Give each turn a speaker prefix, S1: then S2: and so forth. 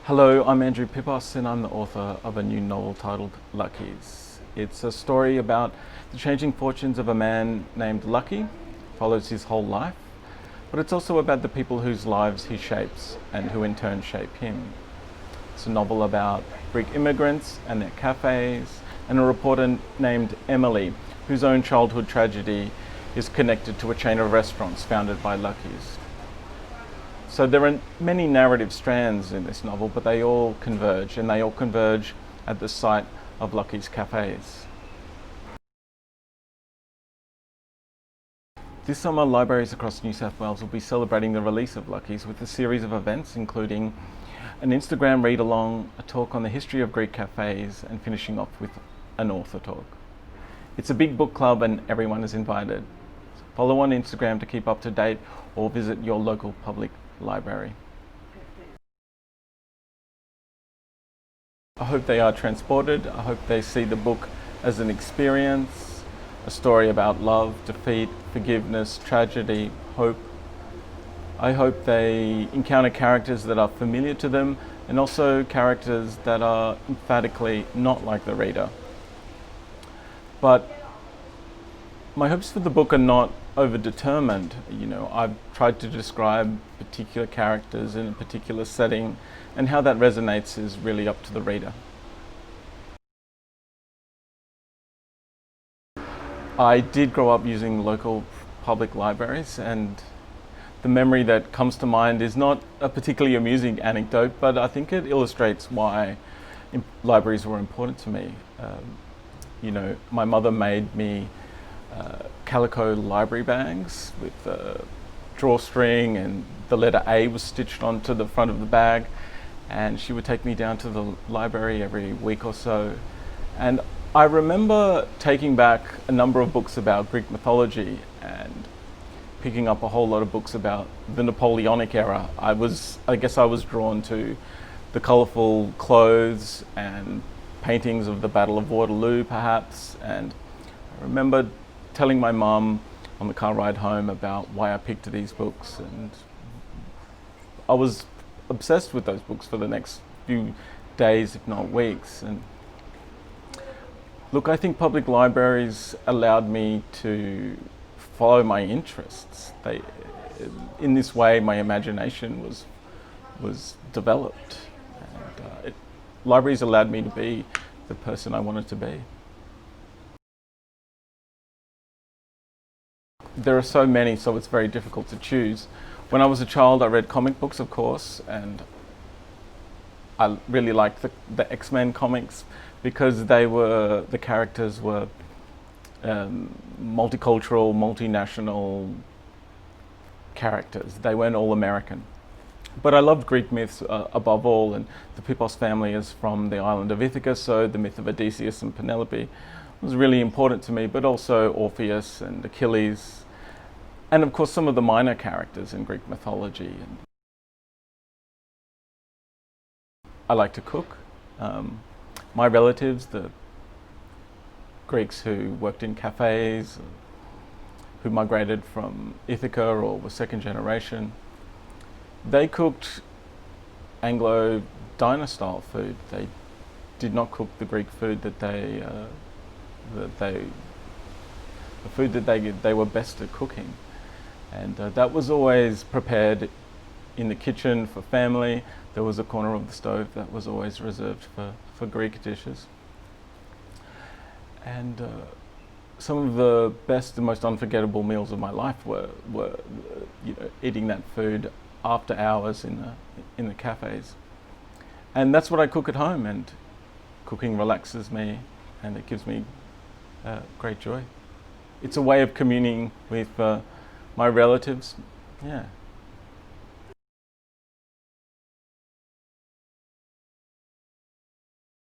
S1: Hello, I'm Andrew Pippos and I'm the author of a new novel titled Lucky's. It's a story about the changing fortunes of a man named Lucky, follows his whole life, but it's also about the people whose lives he shapes and who in turn shape him. It's a novel about Greek immigrants and their cafes and a reporter named Emily, whose own childhood tragedy is connected to a chain of restaurants founded by Lucky's. So there are many narrative strands in this novel, but they all converge, and they all converge at the site of Lucky's cafes. This summer, libraries across New South Wales will be celebrating the release of Lucky's with a series of events, including an Instagram read-along, a talk on the history of Greek cafes, and finishing off with an author talk. It's a big book club and everyone is invited. Follow on Instagram to keep up to date or visit your local public library. I hope they are transported. I hope they see the book as an experience, a story about love, defeat, forgiveness, tragedy, hope. I hope they encounter characters that are familiar to them and also characters that are emphatically not like the reader. But my hopes for the book are not over-determined. I've tried to describe particular characters in a particular setting, and how that resonates is really up to the reader. I did grow up using local public libraries, and the memory that comes to mind is not a particularly amusing anecdote, but I think it illustrates why libraries were important to me. My mother made me calico library bags with a drawstring, and the letter A was stitched onto the front of the bag, and she would take me down to the library every week or so. And I remember taking back a number of books about Greek mythology and picking up a whole lot of books about the Napoleonic era. I guess I was drawn to the colourful clothes and paintings of the Battle of Waterloo perhaps, and I remember telling my mum on the car ride home about why I picked these books, and I was obsessed with those books for the next few days, if not weeks. And look, I think public libraries allowed me to follow my interests. In this way, my imagination was developed, and libraries allowed me to be the person I wanted to be. There are so many, so it's very difficult to choose. When I was a child, I read comic books, of course, and I really liked the X-Men comics because the characters were multicultural, multinational characters. They weren't all American. But I loved Greek myths above all, and the Pippos family is from the island of Ithaca, so the myth of Odysseus and Penelope was really important to me, but also Orpheus and Achilles, and of course some of the minor characters in Greek mythology. I like to cook. My relatives, the Greeks who worked in cafes, who migrated from Ithaca or were second generation, they cooked Anglo diner style food. They did not cook the Greek food the food that they were best at cooking, and that was always prepared in the kitchen for family. There was a corner of the stove that was always reserved for Greek dishes, and some of the best and most unforgettable meals of my life were eating that food after hours in the cafes. And that's what I cook at home, and cooking relaxes me and it gives me great joy. It's a way of communing with my relatives. Yeah.